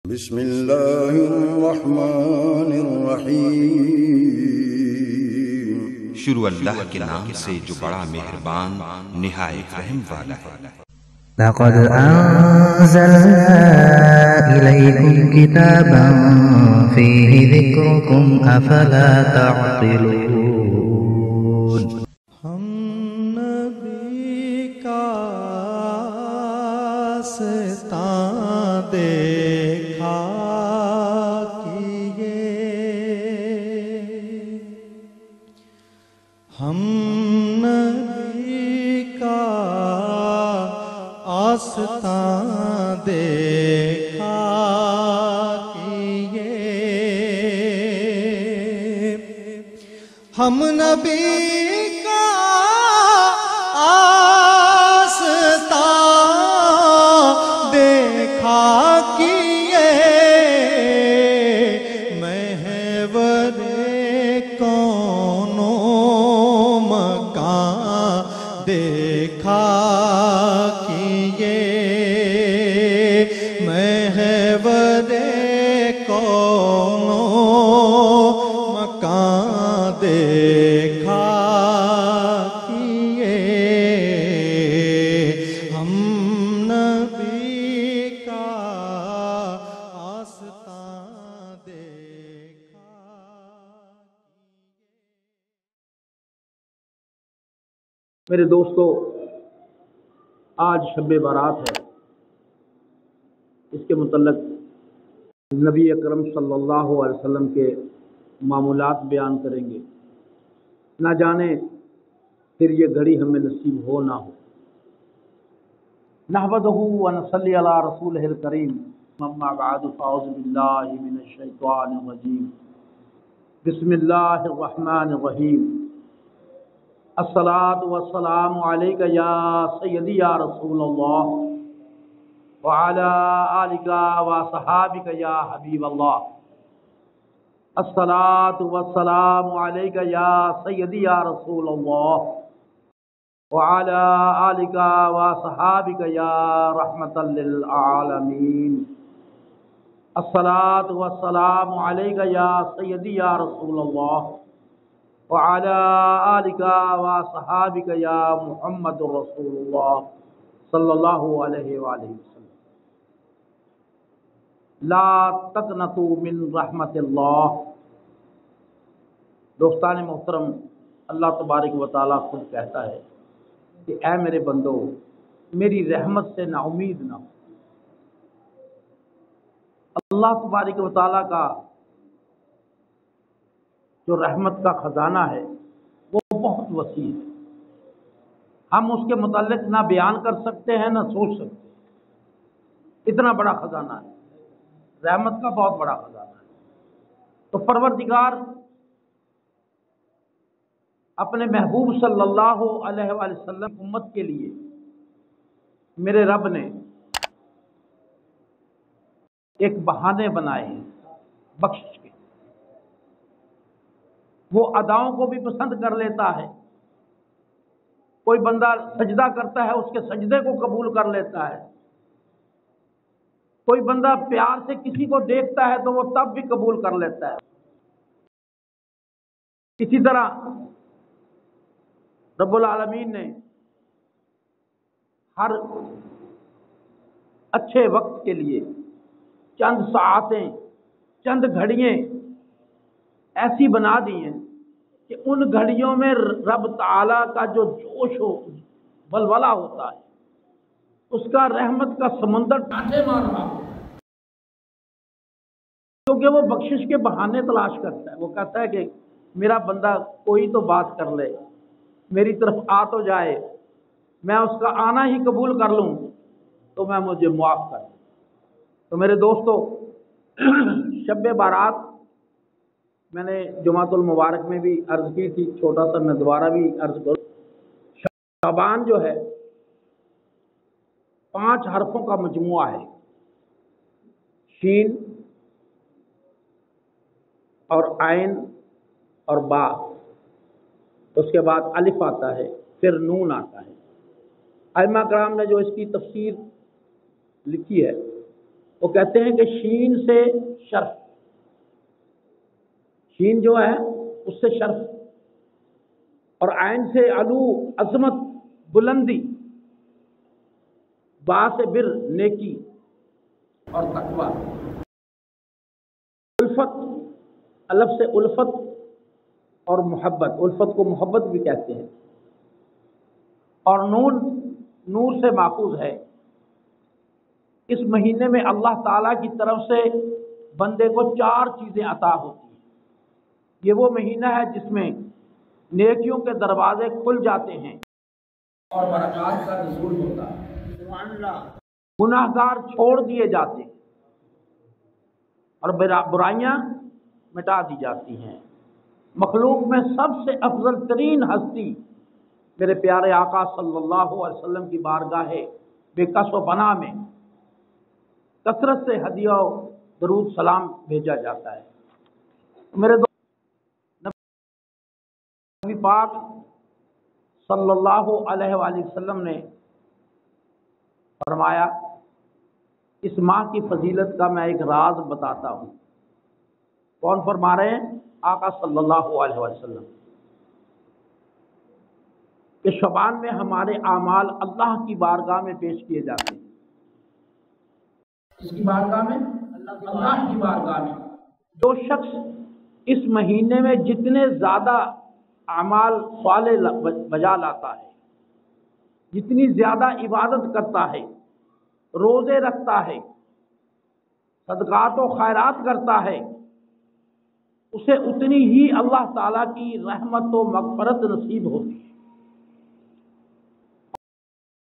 بسم اللہ الرحمن الرحیم۔ شروع اللہ کے نام سے جو بڑا مہربان نہایت رحم والا ہے۔ لقد أنزلنا إليكم كتابا فيه ذكركم أفلا تعقلون۔ ہم نبی کا ستاں دیکھا کیے، ہم نبی کا آستاں دیکھا کیے، ہم نبی کا آستاں دیکھا کیے، محور کونوں مکان دیکھا کیے، محور کونوں مکان دیکھا کیے، ہم نبی کا آستاں دیکھا۔ میرے دوستو، آج شب بارات ہے۔ اس کے متعلق نبی اکرم صلی اللہ علیہ وسلم کے معمولات بیان کریں گے، نہ جانے پھر یہ گھڑی ہمیں نصیب ہو نہ ہو۔ نحمدہ و نصلی علی رسولہ الکریم، اما بعد فاعوذ باللہ من الشیطان الرجیم، بسم اللہ الرحمن الرحیم۔ الصلاۃ والسلام علیک یا سیدی یا رسول اللہ وعلی آلک وصحابک یا حبیب اللہ۔ الصلاۃ والسلام علیک یا سیدی یا رسول اللہ وعلی آلک وصحابک یا رحمۃ للعالمین۔ الصلاۃ والسلام علیک یا سیدی یا رسول اللہ وعلی آلک وصحابک یا محمد رسول اللہ صلی اللہ علیہ وآلہ وسلم۔ لا تقنطوا من رحمت اللہ۔ دوستان محترم، اللہ تبارک و تعالیٰ خود کہتا ہے کہ اے میرے بندو، میری رحمت سے نا امید نہ ہو۔ اللہ تبارک و تعالیٰ کا جو رحمت کا خزانہ ہے وہ بہت وسیع ہے، ہم اس کے متعلق نہ بیان کر سکتے ہیں نہ سوچ سکتے ہیں، اتنا بڑا خزانہ ہے، رحمت کا بہت بڑا خزانہ ہے۔ تو پروردگار اپنے محبوب صلی اللہ علیہ وآلہ وسلم امت کے لیے، میرے رب نے ایک بہانے بنائے ہیں بخشش کے۔ وہ اداؤں کو بھی پسند کر لیتا ہے، کوئی بندہ سجدہ کرتا ہے اس کے سجدے کو قبول کر لیتا ہے، کوئی بندہ پیار سے کسی کو دیکھتا ہے تو وہ تب بھی قبول کر لیتا ہے۔ اسی طرح رب العالمین نے ہر اچھے وقت کے لیے چند ساعتیں، چند گھڑیاں ایسی بنا دی ہیں کہ ان گھڑیوں میں رب تعالیٰ کا جو جوش و ولولہ ہوتا ہے، اس کا رحمت کا سمندر ڈانٹے مار رہا ہوتا ہے، کیونکہ وہ بخشش کے بہانے تلاش کرتا ہے۔ وہ کہتا ہے کہ میرا بندہ کوئی تو بات کر لے، میری طرف آ تو جائے، میں اس کا آنا ہی قبول کر لوں تو میں مجھے معاف کر دوں۔ تو میرے دوستو، شب بارات میں نے جمعۃ المبارک میں بھی عرض کی تھی، چھوٹا سا میں دوبارہ بھی عرض کروں۔ شعبان جو ہے 5 حرفوں کا مجموعہ ہے، شین اور عین اور با، اس کے بعد الف آتا ہے، پھر نون آتا ہے۔ ائمہ کرام نے جو اس کی تفسیر لکھی ہے وہ کہتے ہیں کہ شین سے شرف، شین جو ہے اس سے شرف، اور عین سے علو عظمت بلندی، با سے بر نیکی اور تقوی، الفت الف سے الفت اور محبت، الفت کو محبت بھی کہتے ہیں، اور نور نور سے ماخوذ ہے۔ اس مہینے میں اللہ تعالیٰ کی طرف سے بندے کو 4 چیزیں عطا ہوتی ہیں۔ یہ وہ مہینہ ہے جس میں نیکیوں کے دروازے کھل جاتے ہیں اور برکات کا نزول ہوتا ہے، گناہگار چھوڑ دیے جاتے ہیں اور برائیاں مٹا دی جاتی ہیں۔ مخلوق میں سب سے افضل ترین ہستی میرے پیارے آقا صلی اللہ علیہ وسلم کی بارگاہ بے کس و بنا میں کثرت سے ہدیہ و درود سلام بھیجا جاتا ہے۔ میرے نبی پاک صلی اللہ علیہ وآلہ وسلم نے فرمایا، اس ماہ کی فضیلت کا میں ایک راز بتاتا ہوں۔ کون فرما رہے ہیں؟ آقا صلی اللہ علیہ وسلم، کہ شعبان میں ہمارے اعمال اللہ کی بارگاہ میں پیش کیے جاتے ہیں۔ اس کی بارگاہ میں؟ اللہ کی بارگاہ میں۔ جو شخص اس مہینے میں جتنے زیادہ اعمال صالح بجا لاتا ہے، جتنی زیادہ عبادت کرتا ہے، روزے رکھتا ہے، صدقات و خیرات کرتا ہے، اسے اتنی ہی اللہ تعالیٰ کی رحمت و مغفرت نصیب ہوتی ہے،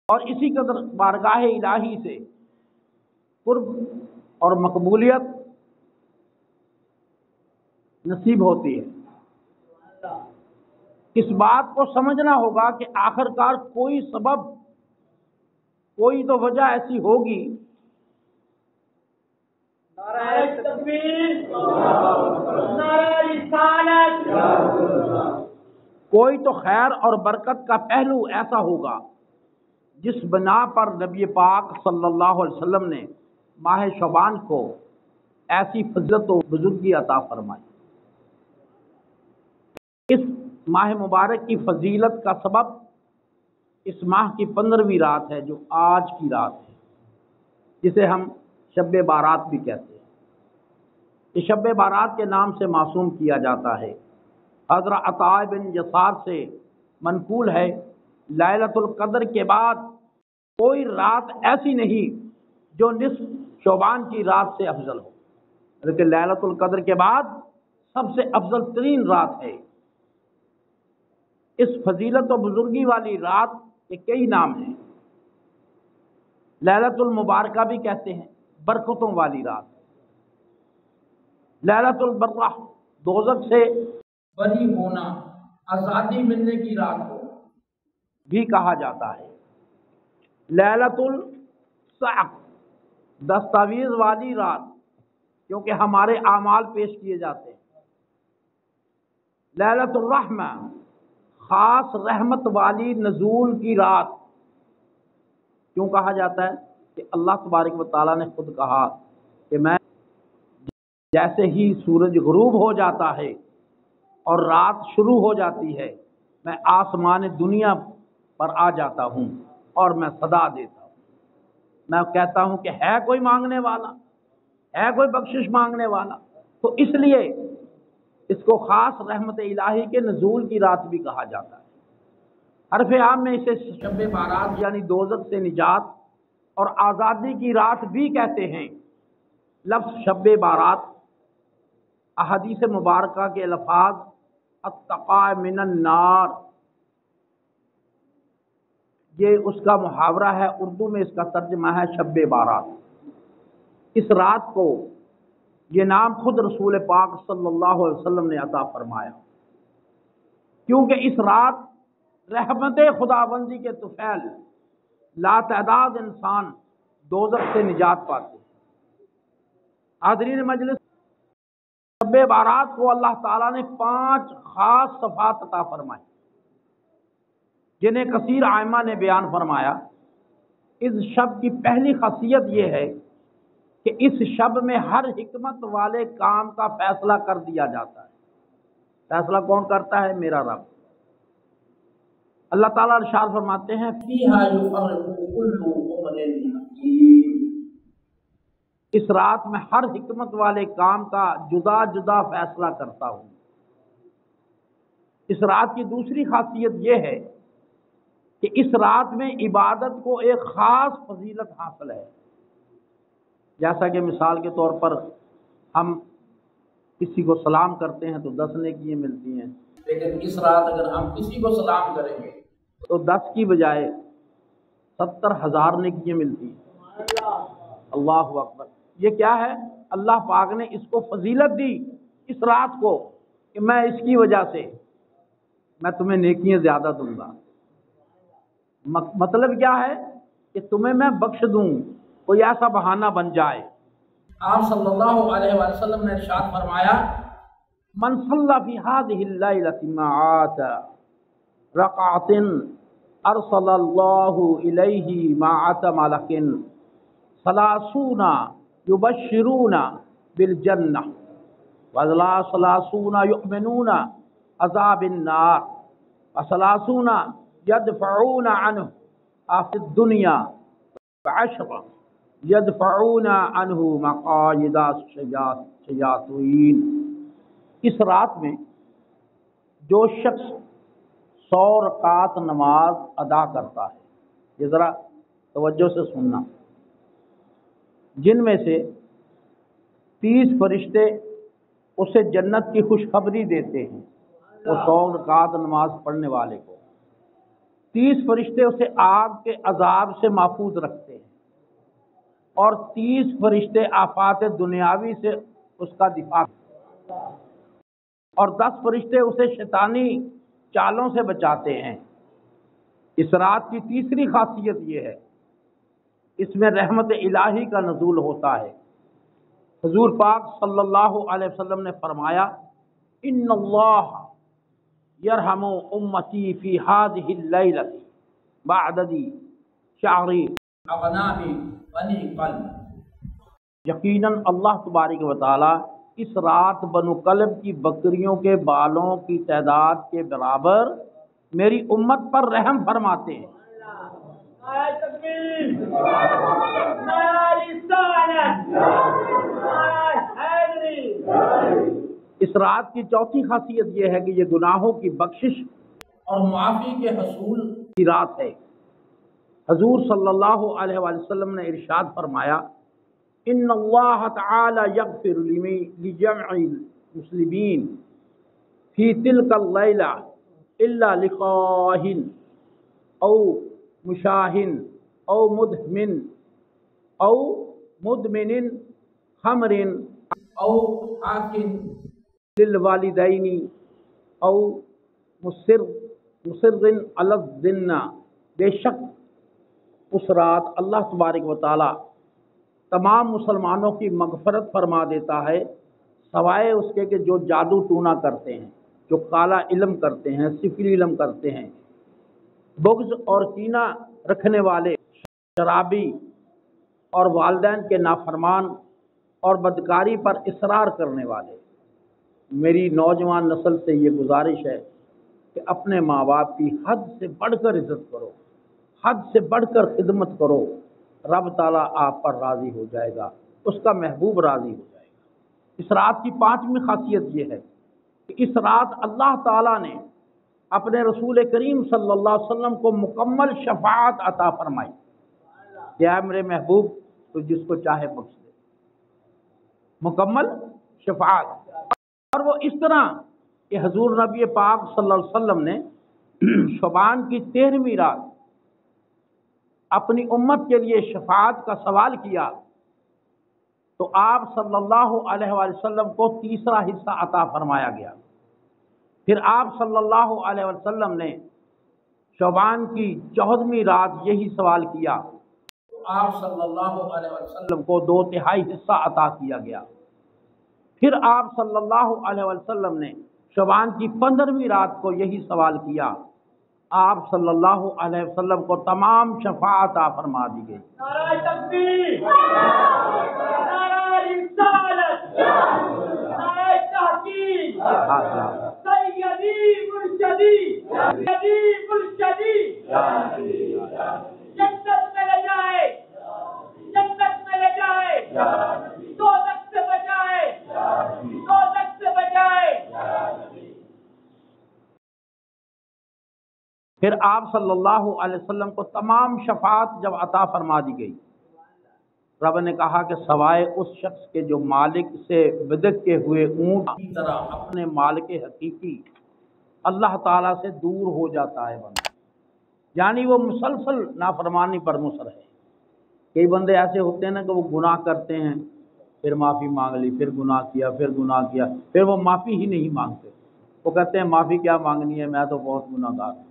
اور اسی قدر بارگاہ الہی سے قرب اور مقبولیت نصیب ہوتی ہے۔ اس بات کو سمجھنا ہوگا کہ آخرکار کوئی سبب، کوئی تو وجہ ایسی ہوگی، نعرہ تکبیر، نعرہ رسالت، کوئی تو خیر اور برکت کا پہلو ایسا ہوگا جس بنا پر نبی پاک صلی اللہ علیہ وسلم نے ماہ شعبان کو ایسی فضیلت و بزرگی عطا فرمائی۔ اس ماہ مبارک کی فضیلت کا سبب اس ماہ کی 15ویں رات ہے، جو آج کی رات ہے، جسے ہم شب بارات بھی کہتے ہیں۔ یہ شب بارات کے نام سے معصوم کیا جاتا ہے۔ حضرت عطاء بن یسار سے منقول ہے، لیلۃ القدر کے بعد کوئی رات ایسی نہیں جو نصف شعبان کی رات سے افضل ہو، لیکن لیلۃ القدر کے بعد سب سے افضل ترین رات ہے۔ اس فضیلت و بزرگی والی رات کے کئی نام ہیں۔ لیلۃ المبارکہ بھی کہتے ہیں، برکتوں والی رات۔ لیلۃ البرہ، دوزخ سے بری ہونا، آزادی ملنے کی رات کو بھی کہا جاتا ہے۔ لیلۃ الصعق، دستاویز والی رات، کیونکہ ہمارے اعمال پیش کیے جاتے ہیں۔ لیلۃ الرحمہ، خاص رحمت والی نزول کی رات، کیوں کہا جاتا ہے؟ کہ اللہ تبارک و تعالیٰ نے خود کہا کہ میں جیسے ہی سورج غروب ہو جاتا ہے اور رات شروع ہو جاتی ہے، میں آسمان دنیا پر آ جاتا ہوں اور میں صدا دیتا ہوں، میں کہتا ہوں کہ ہے کوئی مانگنے والا، ہے کوئی بخشش مانگنے والا۔ تو اس لیے اس کو خاص رحمت الہی کے نزول کی رات بھی کہا جاتا ہے۔ حرف عام میں اسے شب بارات یعنی دوزخ سے نجات اور آزادی کی رات بھی کہتے ہیں۔ لفظ شب بارات احادیث مبارکہ کے الفاظ اتقاء من النار، یہ اس کا محاورہ ہے، اردو میں اس کا ترجمہ ہے شب بارات۔ اس رات کو یہ نام خود رسول پاک صلی اللہ علیہ وسلم نے عطا فرمایا، کیونکہ اس رات رحمت خداوندی کے طفیل لا تعداد انسان دوزخ سے نجات پاتے ہیں۔ حاضرین مجلس، شب بارات کو اللہ تعالیٰ نے 5 خاص صفات عطا فرمائی، جنہیں کثیر ائمہ نے بیان فرمایا۔ اس شب کی پہلی خاصیت یہ ہے کہ اس شب میں ہر حکمت والے کام کا فیصلہ کر دیا جاتا ہے۔ فیصلہ کون کرتا ہے؟ میرا رب۔ اللہ تعالیٰ ارشاد فرماتے ہیں فیہا یفرق کل امر حکیم، اس رات میں ہر حکمت والے کام کا جدا جدا فیصلہ کرتا ہوں۔ اس رات کی دوسری خاصیت یہ ہے کہ اس رات میں عبادت کو ایک خاص فضیلت حاصل ہے۔ جیسا کہ مثال کے طور پر ہم کسی کو سلام کرتے ہیں تو 10 نیکیاں ملتی ہیں، لیکن اس رات اگر ہم کسی کو سلام کریں گے تو 10 کی بجائے 70,000 نیکیاں ملتی ہیں۔ اللہ اکبر! یہ کیا ہے؟ اللہ پاک نے اس کو فضیلت دی اس رات کو کہ میں اس کی وجہ سے میں تمہیں نیکیاں زیادہ دوں گا۔ مطلب کیا ہے کہ تمہیں میں بخش دوں، کوئی ایسا بہانہ بن جائے۔ آپ صلی اللہ علیہ وسلم نے ارشاد فرمایا من صلی فی هذه الليلة مع رکعۃ ارسل اللہ الیہ مع ملک 30 یبشرون بالجنہ و30 یؤمنون عذاب النار و30 یدفعون عنہ فی الدنیا و10 یدفعون عنہ مقاعد الشیاطین۔ اس رات میں جو شخص 100 رکعت نماز ادا کرتا ہے، یہ ذرا توجہ سے سننا، جن میں سے 30 فرشتے اسے جنت کی خوشخبری دیتے ہیں، وہ 100 رکعت نماز پڑھنے والے کو 30 فرشتے اسے آگ کے عذاب سے محفوظ رکھتے ہیں، اور 30 فرشتے آفات دنیاوی سے اس کا دفاع کرتے ہیں، اور 10 فرشتے اسے شیطانی چالوں سے بچاتے ہیں۔ اس رات کی تیسری خاصیت یہ ہے، اس میں رحمت الہی کا نزول ہوتا ہے۔ حضور پاک صلی اللہ علیہ وسلم نے فرمایا ان اللہ یرحم امتی فی هذه الليلة بعدد شعر اغنام بنی قلب، یقیناً اللہ تبارک و تعالی اس رات بنو قلب کی بکریوں کے بالوں کی تعداد کے برابر میری امت پر رحم فرماتے ہیں۔ اس رات کی چوتھی خاصیت یہ ہے کہ یہ گناہوں کی بخشش اور معافی کے حصول کی رات ہے۔ حضور صلی اللہ علیہ وآلہ وسلم نے ارشاد فرمایا ان اللہ تعالی یغفر لجمع المسلمین فی تلک اللیلہ الا لخاہن او مشاہن او مدمن خمر او حاکن للوالدین او مصر علی الزنا، بے شک اس رات اللہ تبارک و تعالی تمام مسلمانوں کی مغفرت فرما دیتا ہے، سوائے اس کے کہ جو جادو ٹونا کرتے ہیں، جو کالا علم کرتے ہیں، سفلی علم کرتے ہیں، بغض اور کینہ رکھنے والے، شرابی اور والدین کے نافرمان اور بدکاری پر اصرار کرنے والے۔ میری نوجوان نسل سے یہ گزارش ہے کہ اپنے ماں باپ کی حد سے بڑھ کر عزت کرو، حد سے بڑھ کر خدمت کرو، رب تعالیٰ آپ پر راضی ہو جائے گا، اس کا محبوب راضی ہو جائے گا۔ اس رات کی 5ویں خاصیت یہ ہے کہ اس رات اللہ تعالیٰ نے اپنے رسول کریم صلی اللہ علیہ وسلم کو مکمل شفاعت عطا فرمائی کہ اے میرے محبوب تو جس کو چاہے بخش دے، مکمل شفاعت۔ اور وہ اس طرح کہ حضور نبی پاک صلی اللہ علیہ وسلم نے شعبان کی 13ویں رات اپنی امت کے لیے شفاعت کا سوال کیا تو آپ صلی اللہ علیہ وآلہ وسلم کو تیسرا حصہ عطا فرمایا گیا۔ پھر آپ صلی اللہ علیہ وسلم نے شعبان کی 14ویں رات یہی سوال کیا تو آپ صلی اللہ علیہ وسلم کو 2/3 حصہ عطا کیا گیا۔ پھر آپ صلی اللہ علیہ وسلم نے شعبان کی 15ویں رات کو یہی سوال کیا آپ صلی اللہ علیہ وسلم کو تمام شفاعت عطا فرما دی گئی۔ نعرہ تکبیر، نعرہ رسالت، نعرہ تحقیق، سیدی مرشدی، سیدی مرشدی، جنت میں لے جائے، جنت میں لے جائے، دوزخ سے بچائے، دوزخ سے بچائے۔ پھر آپ صلی اللہ علیہ وسلم کو تمام شفاعت جب عطا فرما دی گئی، رب نے کہا کہ سوائے اس شخص کے جو مالک سے بدک کے ہوئے اونٹ کی طرح اپنے مالک حقیقی اللہ تعالیٰ سے دور ہو جاتا ہے بندہ، یعنی وہ مسلسل نافرمانی پر مصر ہے۔ کئی بندے ایسے ہوتے ہیں نا کہ وہ گناہ کرتے ہیں، پھر معافی مانگ لی، پھر گناہ کیا، پھر گناہ کیا، پھر وہ معافی ہی نہیں مانگتے۔ وہ کہتے ہیں معافی کیا مانگنی ہے، میں تو بہت گناہ گار ہوں۔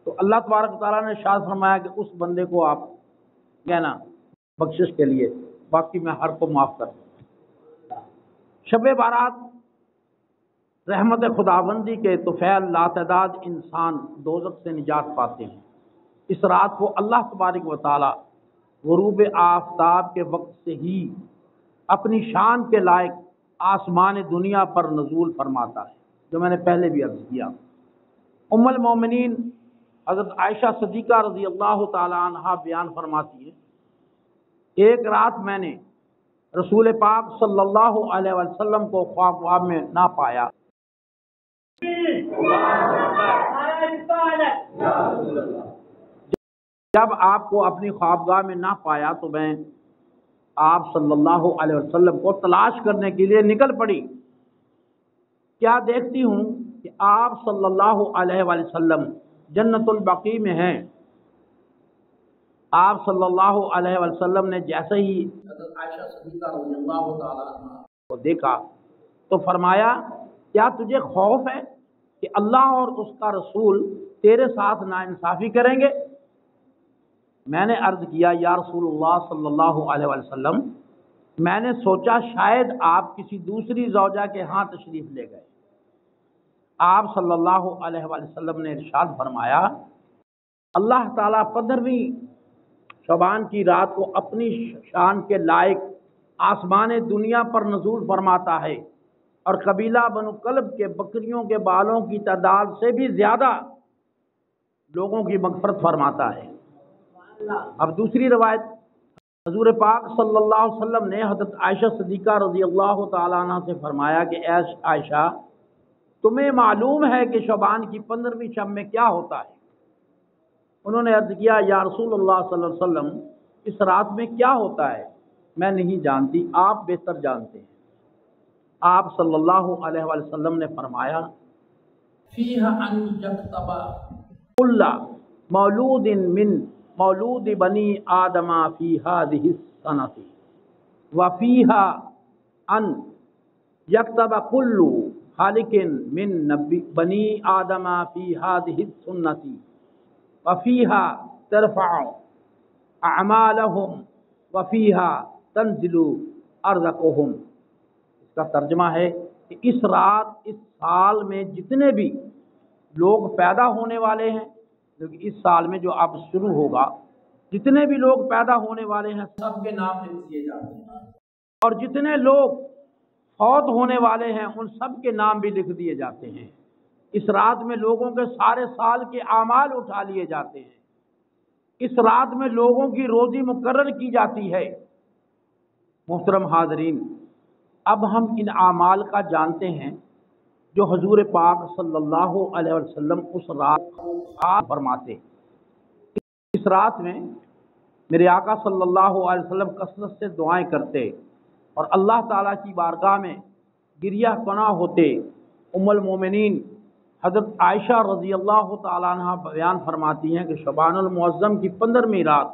تو اللہ تبارک تعالیٰ نے ارشاد فرمایا کہ اس بندے کو آپ کہنا بخشش کے لیے، باقی میں ہر کو معاف کر دوں۔ شب بارات رحمت خداوندی کے طفیل لاتعداد انسان دوزخ سے نجات پاتے ہیں۔ اس رات کو اللہ تبارک و تعالیٰ غروب آفتاب کے وقت سے ہی اپنی شان کے لائق آسمان دنیا پر نزول فرماتا ہے، جو میں نے پہلے بھی عرض کیا۔ ام المومنین حضرت عائشہ صدیقہ رضی اللہ تعالی عنہا بیان فرماتی ہے، ایک رات میں نے رسول پاک صلی اللہ علیہ وسلم کو خواب میں نہ پایا۔ جب آپ کو اپنی خوابگاہ میں نہ پایا تو میں آپ صلی اللہ علیہ وسلم کو تلاش کرنے کے لیے نکل پڑی۔ کیا دیکھتی ہوں کہ آپ صلی اللہ علیہ وسلم جنت البقیع میں ہیں۔ آپ صلی اللہ علیہ وسلم نے جیسے ہی حضرت عائشہ صدیقہ رضی اللہ تعالیٰ عنہ کو دیکھا تو فرمایا، کیا تجھے خوف ہے کہ اللہ اور اس کا رسول تیرے ساتھ ناانصافی کریں گے؟ میں نے عرض کیا، یا رسول اللہ صلی اللہ علیہ وسلم، میں نے سوچا شاید آپ کسی دوسری زوجہ کے ہاں تشریف لے گئے۔ آپ صلی اللہ علیہ وسلم نے ارشاد فرمایا، اللہ تعالیٰ 15ویں شعبان کی رات کو اپنی شان کے لائق آسمان دنیا پر نزول فرماتا ہے، اور قبیلہ بنو کلب کے بکریوں کے بالوں کی تعداد سے بھی زیادہ لوگوں کی مغفرت فرماتا ہے۔ اب دوسری روایت، حضور پاک صلی اللہ علیہ وسلم نے حضرت عائشہ صدیقہ رضی اللہ تعالیٰ عنہ سے فرمایا کہ اے عائشہ، تمہیں معلوم ہے کہ شعبان کی 15ویں شب میں کیا ہوتا ہے؟ انہوں نے عرض کیا، یا رسول اللہ صلی اللہ علیہ وسلم، اس رات میں کیا ہوتا ہے؟ میں نہیں جانتی، آپ بہتر جانتے ہیں۔ آپ صلی اللہ علیہ وسلم نے فرمایا، فیہا ان یکتب کل مولود من مولود بنی آدم فی ہذہ السنۃ وفیہا ان یکتب کل خالق من بنی آدم فی ہذہ السنۃ وفیہا ترفع اعمالہم وفیہا تنزل ارزقہم۔ اس کا ترجمہ ہے کہ اس رات، اس سال میں جتنے بھی لوگ پیدا ہونے والے ہیں، اس سال میں جو اب شروع ہوگا، جتنے بھی لوگ پیدا ہونے والے ہیں سب کے نام لکھ دیے جاتے ہیں، اور جتنے لوگ فوت ہونے والے ہیں ان سب کے نام بھی لکھ دیے جاتے ہیں۔ اس رات میں لوگوں کے سارے سال کے اعمال اٹھا لیے جاتے ہیں۔ اس رات میں لوگوں کی روزی مقرر کی جاتی ہے۔ محترم حاضرین، اب ہم ان اعمال کا جانتے ہیں جو حضور پاک صلی اللہ علیہ وسلم اس رات کو فرماتے۔ اس رات میں میرے آقا صلی اللہ علیہ وسلم کثرت سے دعائیں کرتے اور اللہ تعالیٰ کی بارگاہ میں گریہ کناں ہوتے۔ ام المومنین حضرت عائشہ رضی اللہ تعالیٰ عنہ بیان فرماتی ہیں کہ شعبان المعظم کی 15ویں رات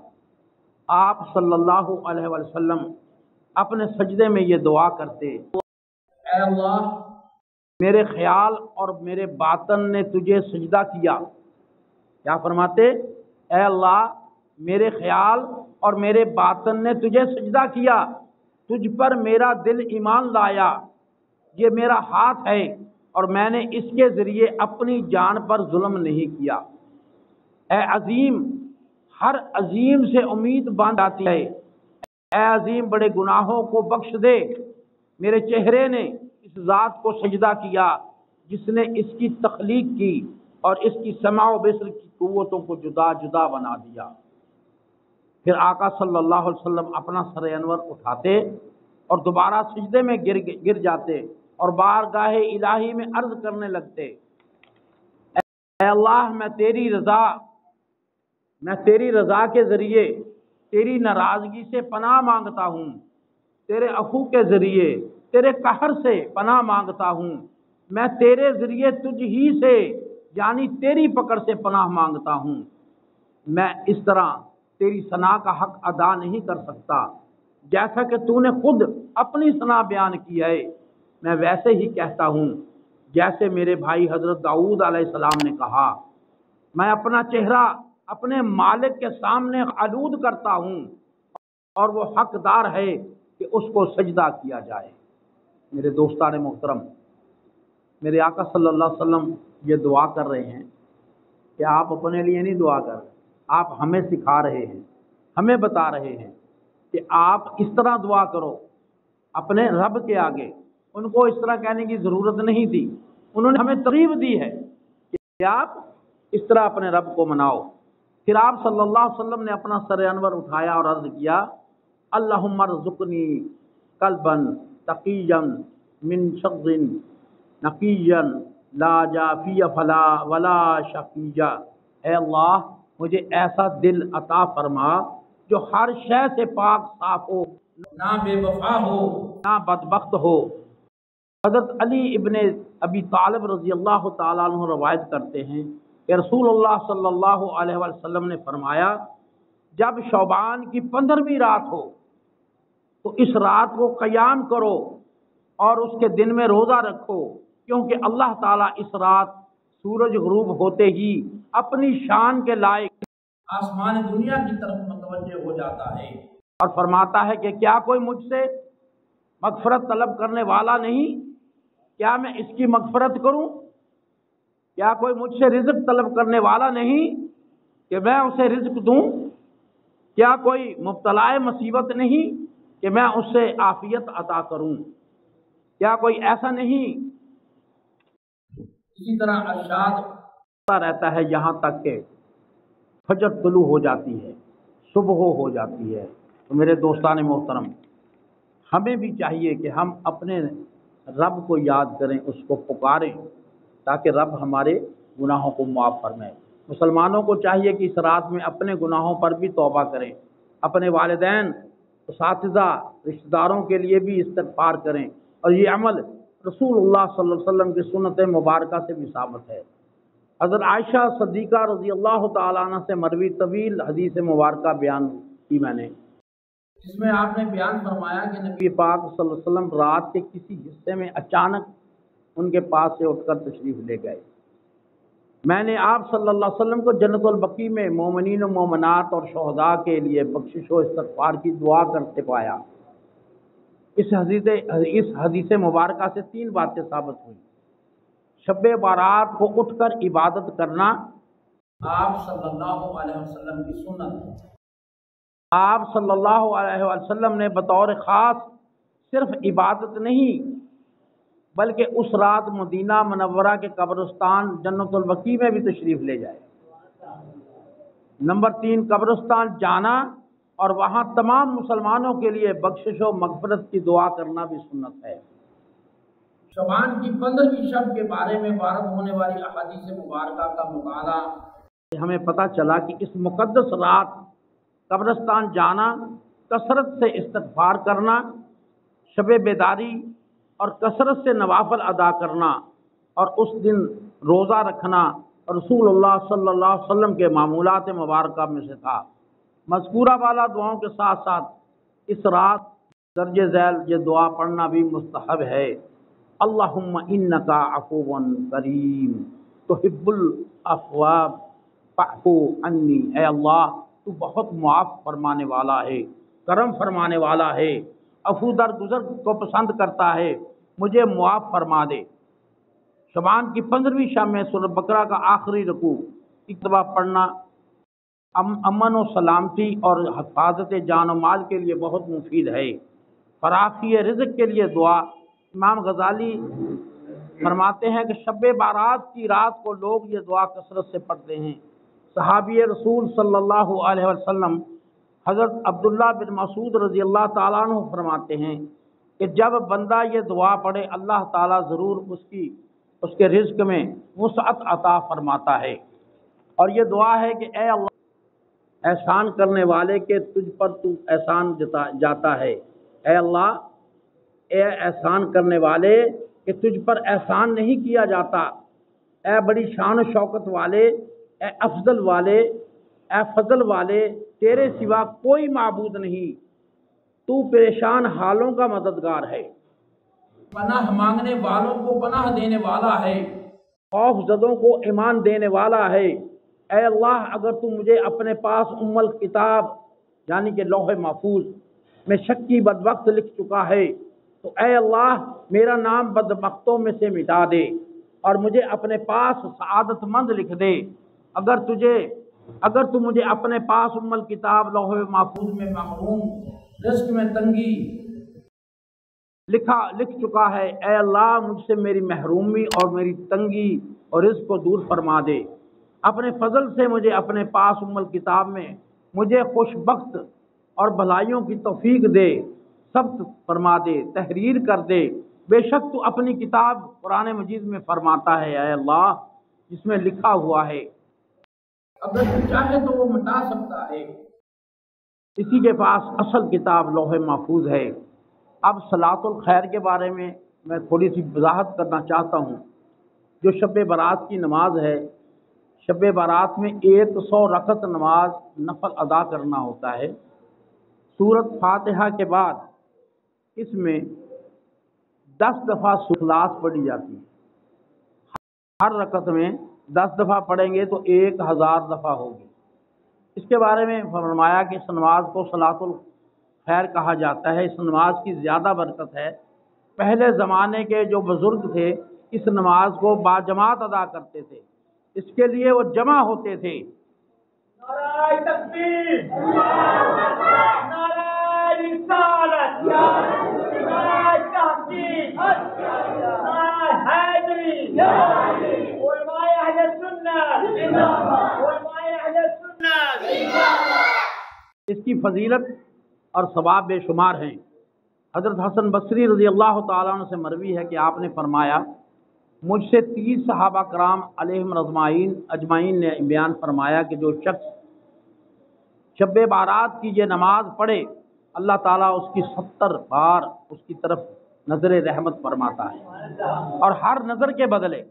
آپ صلی اللہ علیہ وسلم اپنے سجدے میں یہ دعا کرتے، اے اللہ، میرے خیال اور میرے باطن نے تجھے سجدہ کیا۔ کیا فرماتے؟ اے اللہ، میرے خیال اور میرے باطن نے تجھے سجدہ کیا، تجھ پر میرا دل ایمان لایا، یہ میرا ہاتھ ہے اور میں نے اس کے ذریعے اپنی جان پر ظلم نہیں کیا۔ اے عظیم، ہر عظیم سے امید باندھ آتی ہے، اے عظیم بڑے گناہوں کو بخش دے۔ میرے چہرے نے اس ذات کو سجدہ کیا جس نے اس کی تخلیق کی اور اس کی سمع و بصر کی قوتوں کو جدا جدا بنا دیا۔ پھر آقا صلی اللہ علیہ وسلم اپنا سر انور اٹھاتے اور دوبارہ سجدے میں گر جاتے اور بارگاہ الہی میں عرض کرنے لگتے، اے اللہ، میں تیری رضا کے ذریعے تیری ناراضگی سے پناہ مانگتا ہوں، تیرے عفو کے ذریعے تیرے قہر سے پناہ مانگتا ہوں، میں تیرے ذریعے تجھ ہی سے یعنی تیری پکڑ سے پناہ مانگتا ہوں۔ میں اس طرح تیری ثنا کا حق ادا نہیں کر سکتا، جیسا کہ تو نے خود اپنی ثنا بیان کی ہے، میں ویسے ہی کہتا ہوں جیسے میرے بھائی حضرت داؤد علیہ السلام نے کہا، میں اپنا چہرہ اپنے مالک کے سامنے علود کرتا ہوں اور وہ حقدار ہے کہ اس کو سجدہ کیا جائے۔ میرے دوستان محترم، میرے آقا صلی اللہ علیہ وسلم یہ دعا کر رہے ہیں کہ آپ اپنے لیے نہیں دعا کر رہے، آپ ہمیں سکھا رہے ہیں، ہمیں بتا رہے ہیں کہ آپ اس طرح دعا کرو اپنے رب کے آگے۔ ان کو اس طرح کہنے کی ضرورت نہیں تھی، انہوں نے ہمیں ترغیب دی ہے کہ آپ اس طرح اپنے رب کو مناؤ۔ پھر آپ صلی اللہ علیہ وسلم نے اپنا سر انور اٹھایا اور عرض کیا، اللہم ارزقنی قلبا تقیا من شر نقیا لا جافی فلا ولا شقیا، اے اللہ مجھے ایسا دل عطا فرما جو ہر شے سے پاک صاف ہو، نہ بے وفا ہو نہ بدبخت ہو۔ حضرت علی ابن ابی طالب رضی اللہ تعالیٰ عنہ روایت کرتے ہیں کہ رسول اللہ صلی اللہ علیہ وسلم نے فرمایا، جب شعبان کی 15ویں رات ہو تو اس رات کو قیام کرو اور اس کے دن میں روزہ رکھو، کیونکہ اللہ تعالیٰ اس رات سورج غروب ہوتے ہی اپنی شان کے لائق آسمان دنیا کی طرف متوجہ ہو جاتا ہے اور فرماتا ہے کہ کیا کوئی مجھ سے مغفرت طلب کرنے والا نہیں؟ کیا میں اس کی مغفرت کروں؟ کیا کوئی مجھ سے رزق طلب کرنے والا نہیں کہ میں اسے رزق دوں؟ کیا کوئی مبتلا مصیبت نہیں کہ میں اس سے عافیت عطا کروں؟ کیا کوئی ایسا نہیں؟ اسی طرح ارشاد ہوتا رہتا ہے یہاں تک کہ فجر طلوع ہو جاتی ہے، صبح ہو جاتی ہے۔ تو میرے دوستان محترم، ہمیں بھی چاہیے کہ ہم اپنے رب کو یاد کریں، اس کو پکاریں تاکہ رب ہمارے گناہوں کو معاف فرمائے۔ مسلمانوں کو چاہیے کہ اس رات میں اپنے گناہوں پر بھی توبہ کریں، اپنے والدین، اساتذہ، رشتہ داروں کے لیے بھی استغفار کریں، اور یہ عمل رسول اللہ صلی اللہ علیہ وسلم کی سنت مبارکہ سے بھی ثابت ہے۔ حضرت عائشہ صدیقہ رضی اللہ تعالیٰ عنہ سے مروی طویل حدیث مبارکہ بیان کی میں نے، جس میں آپ نے بیان فرمایا کہ نبی پاک صلی اللہ علیہ وسلم رات کے کسی حصے میں اچانک ان کے پاس سے اٹھ کر تشریف لے گئے۔ میں نے آپ صلی اللہ علیہ وسلم کو جنت البقیع میں مومنین و مومنات اور شہداء کے لیے بخشش و استغفار کی دعا کرتے پایا۔ اس حدیث مبارکہ سے 3 باتیں ثابت ہوئی۔ شب بارات کو اٹھ کر عبادت کرنا آپ صلی اللہ علیہ وسلم کی سنت ہے۔ آپ صلی اللہ علیہ وسلم نے بطور خاص صرف عبادت نہیں بلکہ اس رات مدینہ منورہ کے قبرستان جنت البقیع میں بھی تشریف لے جائے۔ نمبر 3، قبرستان جانا اور وہاں تمام مسلمانوں کے لیے بخشش و مغفرت کی دعا کرنا بھی سنت ہے۔ شعبان کی 15ویں شب کے بارے میں وارد ہونے والی احادیث مبارکہ کا مطالعہ ہمیں پتہ چلا کہ اس مقدس رات قبرستان جانا، کثرت سے استغفار کرنا، شب بیداری اور کثرت سے نوافل ادا کرنا اور اس دن روزہ رکھنا رسول اللہ صلی اللہ علیہ وسلم کے معمولات مبارکہ میں سے تھا۔ مذکورہ والا دعاؤں کے ساتھ ساتھ اس رات درج ذیل یہ دعا پڑھنا بھی مستحب ہے۔ اللہم انکا عفو کریم تحب العفو فاعف عنی، اے اللہ تو بہت معاف فرمانے والا ہے، کرم فرمانے والا ہے، عفو درگزر کو پسند کرتا ہے، مجھے معاف فرما دے۔ شعبان کی 15ویں شب میں سورۃ بقرہ کا آخری رکوع ایک دفعہ پڑھنا امن و سلامتی اور حفاظت جان و مال کے لیے بہت مفید ہے۔ فراخی رزق کے لیے دعا، امام غزالی فرماتے ہیں کہ شب بارات کی رات کو لوگ یہ دعا کثرت سے پڑھتے ہیں۔ صحابی رسول صلی اللہ علیہ وسلم حضرت عبداللہ بن مسعود رضی اللہ تعالیٰ عنہ فرماتے ہیں کہ جب بندہ یہ دعا پڑھے اللہ تعالیٰ ضرور اس کے رزق میں وسعت عطا فرماتا ہے۔ اور یہ دعا ہے کہ اے اللہ، احسان کرنے والے کے تجھ پر تو احسان جاتا ہے۔ اے اللہ، اے احسان کرنے والے کہ تجھ پر احسان نہیں کیا جاتا۔ اے بڑی شان و شوکت والے، اے افضل والے، اے فضل والے، تیرے سوا کوئی معبود نہیں، تو پریشان حالوں کا مددگار ہے، پناہ مانگنے والوں کو پناہ دینے والا ہے، خوف زدوں کو ایمان دینے والا ہے۔ اے اللہ، اگر تو مجھے اپنے پاس ام الکتاب یعنی کہ لوح محفوظ میں شکی بدبخت لکھ چکا ہے تو اے اللہ میرا نام بدبختوں میں سے مٹا دے اور مجھے اپنے پاس سعادت مند لکھ دے۔ اگر تو مجھے اپنے پاس ام الکتاب لوح محفوظ میں محروم، رزق میں تنگی لکھ چکا ہے، اے اللہ مجھ سے میری محرومی اور میری تنگی اور رزق کو دور فرما دے۔ اپنے فضل سے مجھے اپنے پاس ام الکتاب میں مجھے خوش بخت اور بھلائیوں کی توفیق دے، ثبت فرما دے، تحریر کر دے۔ بے شک تو اپنی کتاب قرآن مجید میں فرماتا ہے اے اللہ جس میں لکھا ہوا ہے اگر تو چاہے تو وہ مٹا سکتا ہے۔ اسی کے پاس اصل کتاب لوح محفوظ ہے۔ اب صلاۃ الخیر کے بارے میں تھوڑی سی وضاحت کرنا چاہتا ہوں۔ جو شب برات کی نماز ہے، شب برات میں 100 رکعت نماز نفل ادا کرنا ہوتا ہے۔ سورۃ فاتحہ کے بعد اس میں 10 دفعہ اخلاص پڑھی جاتی ہے۔ ہر رکعت میں 10 دفعہ پڑھیں گے تو 1000 دفعہ ہوگی۔ اس کے بارے میں فرمایا کہ اس نماز کو صلاۃ الخیر کہا جاتا ہے۔ اس نماز کی زیادہ برکت ہے۔ پہلے زمانے کے جو بزرگ تھے اس نماز کو باجماعت ادا کرتے تھے، اس کے لیے وہ جمع ہوتے تھے۔ نعرہ تکبیر، نعرہ رسالت، نعرہ تحقیق، نعرہ حیدری، علماء اہل سنت، علماء اہل سنت۔ اس کی فضیلت اور ثواب بے شمار ہیں۔ حضرت حسن بصری رضی اللہ تعالیٰ عنہ سے مروی ہے کہ آپ نے فرمایا مجھ سے 30 صحابہ کرام علیہم اجمعین نے بیان فرمایا کہ جو شخص شب بارات کی یہ نماز پڑھے اللہ تعالیٰ اس کی 70 بار اس کی طرف نظر رحمت فرماتا ہے اور ہر نظر کے بدلے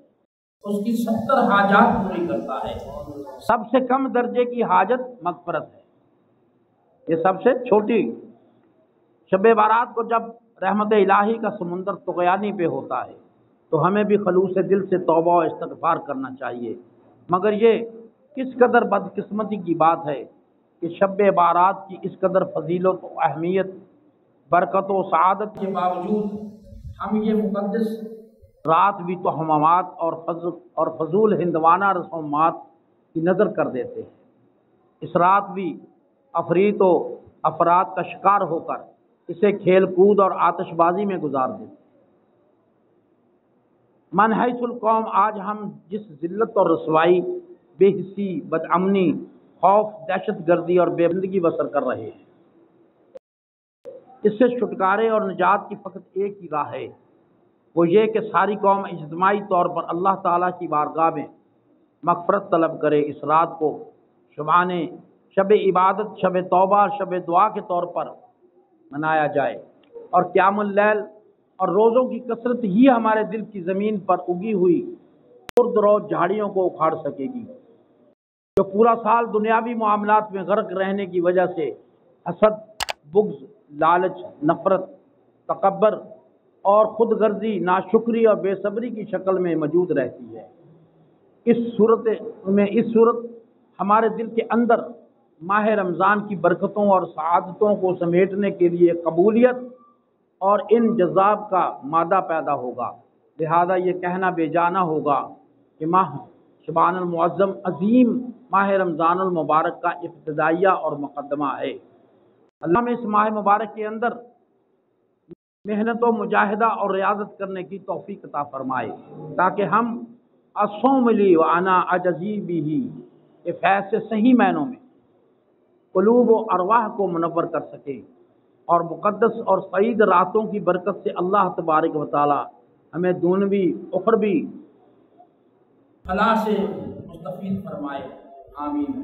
اس کی 70 حاجات پوری کرتا ہے۔ سب سے کم درجے کی حاجت مغفرت ہے، یہ سب سے چھوٹی۔ شب بارات کو جب رحمت الہی کا سمندر طغیانی پہ ہوتا ہے تو ہمیں بھی خلوص دل سے توبہ و استغفار کرنا چاہیے۔ مگر یہ کس قدر بدقسمتی کی بات ہے کہ شب بارات کی اس قدر فضیلت و اہمیت، برکت و سعادت کے باوجود ہم یہ مقدس رات بھی توہمات اور فضول ہندوانہ رسومات کی نظر کر دیتے ہیں۔ اس رات بھی افریط و افراد کا شکار ہو کر اسے کھیل کود اور آتش بازی میں گزار دیتے ہیں۔ من حیث القوم آج ہم جس ذلت اور رسوائی، بے حسی، بدامنی، خوف، دہشت گردی اور بے بندگی بسر کر رہے ہیں، اس سے چھٹکارے اور نجات کی فقط ایک ہی راہ ہے، وہ یہ کہ ساری قوم اجتماعی طور پر اللہ تعالیٰ کی بارگاہ میں مغفرت طلب کرے۔ اس رات کو شبانے شب عبادت، شب توبہ، شب دعا کے طور پر منایا جائے اور قیام اللیل اور روزوں کی کثرت ہی ہمارے دل کی زمین پر اگی ہوئی خردرو جھاڑیوں کو اکھاڑ سکے گی، جو پورا سال دنیاوی معاملات میں غرق رہنے کی وجہ سے حسد، بغض، لالچ، نفرت، تکبر اور خود غرضی، ناشکری اور بے صبری کی شکل میں موجود رہتی ہے۔ اس صورت ہمارے دل کے اندر ماہ رمضان کی برکتوں اور سعادتوں کو سمیٹنے کے لیے قبولیت اور ان جذاب کا مادہ پیدا ہوگا۔ لہذا یہ کہنا بے جانا ہوگا کہ ماہ شبان المعظم عظیم ماہ رمضان المبارک کا ابتدائیہ اور مقدمہ ہے۔ اللہ میں اس ماہ مبارک کے اندر محنت و مجاہدہ اور ریاضت کرنے کی توفیق عطا فرمائے تاکہ ہم الصوم لی وانا اجزی بہ کے فیض سے صحیح معنوں میں قلوب و ارواح کو منور کر سکیں اور مقدس اور سعید راتوں کی برکت سے اللہ تبارک و تعالی ہمیں دنیوی اخروی فلاح سے مستفید فرمائے، آمین۔